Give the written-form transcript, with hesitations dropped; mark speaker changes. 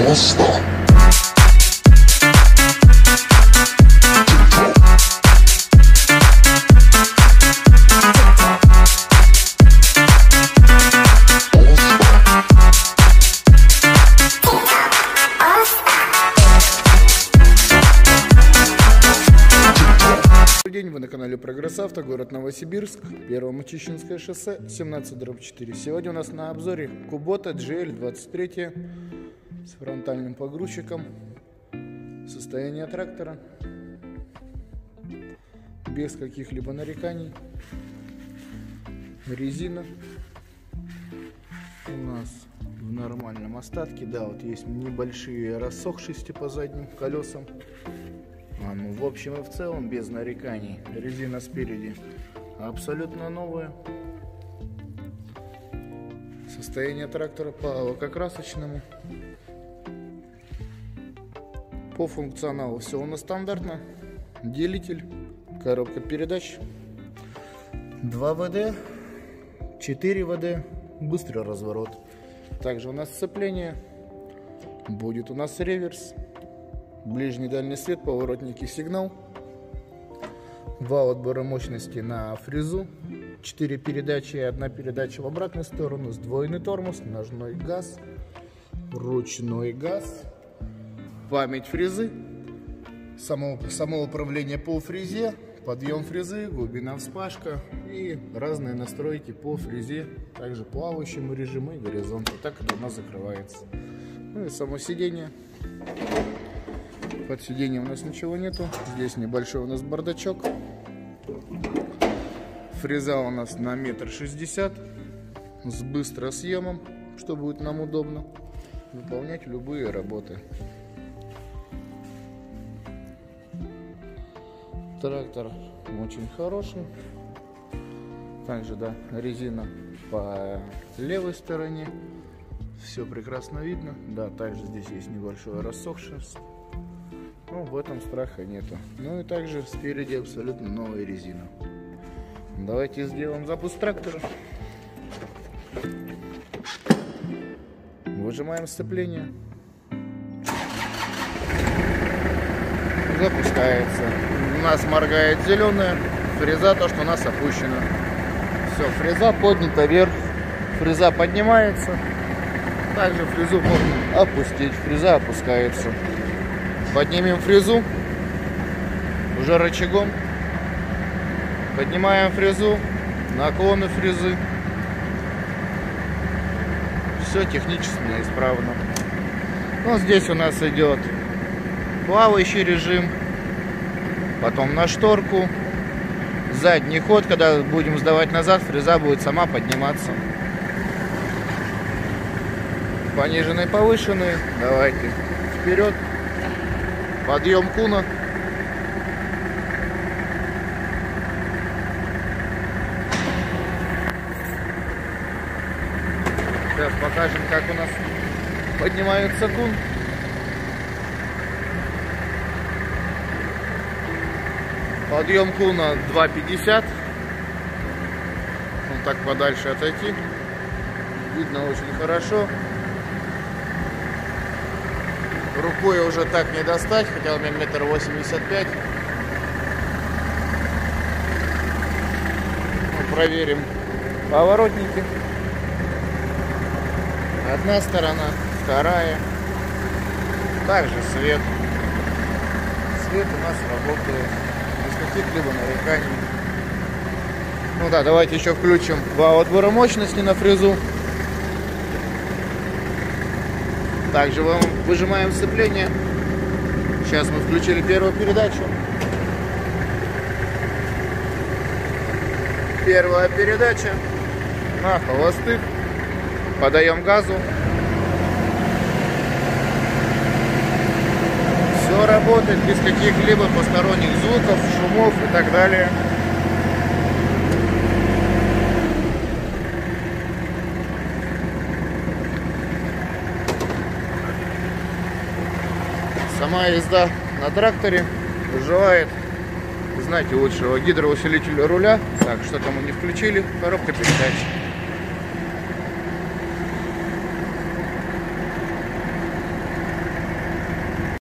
Speaker 1: День, вы на канале Прогресс Авто, город Новосибирск, Первомочищинское шоссе, 17/4. Сегодня у нас на обзоре Kubota GL23 с фронтальным погрузчиком. Состояние трактора без каких-либо нареканий. Резина у нас в нормальном остатке. Да, вот есть небольшие рассохшиеся по задним колесам. Ну, в общем и в целом без нареканий. Резина спереди абсолютно новая. Состояние трактора по лакокрасочному. По функционалу все у нас стандартно. Делитель, коробка передач, 2 ВД, 4 ВД, быстрый разворот. Также у нас сцепление, будет у нас реверс. Ближний дальний свет, поворотники, сигнал. Вал отбора мощности на фрезу. 4 передачи и 1 передача в обратную сторону. Сдвоенный тормоз, ножной газ, ручной газ. Память фрезы. Само управление по фрезе. Подъем фрезы, глубина вспашка. И разные настройки по фрезе. Также плавающему режиму и горизонту. Так это у нас закрывается. Ну и само сиденье. Под сиденьем у нас ничего нету. Здесь небольшой у нас бардачок. Фреза у нас на 1,60 м с быстросъемом, что будет нам удобно выполнять любые работы. Трактор очень хороший. Также, да, резина по левой стороне. Все прекрасно видно. Да, также здесь есть небольшое рассохшееся. Ну, в этом страха нету. Ну и также спереди абсолютно новая резина. Давайте сделаем запуск трактора. Выжимаем сцепление. Запускается. У нас моргает зеленая. Фреза, то, что у нас опущена. Все, фреза поднята вверх. Фреза поднимается. Также фрезу можно опустить. Фреза опускается. Поднимем фрезу уже рычагом. Поднимаем фрезу, наклоны фрезы. Все технически исправно. Ну, здесь у нас идет плавающий режим. Потом на шторку. Задний ход, когда будем сдавать назад, фреза будет сама подниматься. Пониженный, повышенный. Давайте вперед. Подъем куна. Сейчас покажем, как у нас поднимается кун. Подъем куна 2,50. Вот так подальше отойти. Видно очень хорошо. Рукой уже так не достать, хотя у меня 1,85 м. Проверим поворотники. Одна сторона, вторая. Также свет. Свет у нас работает без каких-либо нареканий. Ну да, давайте еще включим вал отбора мощности на фрезу. Также выжимаем сцепление. Сейчас мы включили первую передачу. Первая передача на холостых. Подаем газу. Все работает без каких-либо посторонних звуков, шумов и так далее. Сама езда на тракторе желает, знаете, лучшего гидроусилителя руля. Так, что там мы не включили? Коробка передач.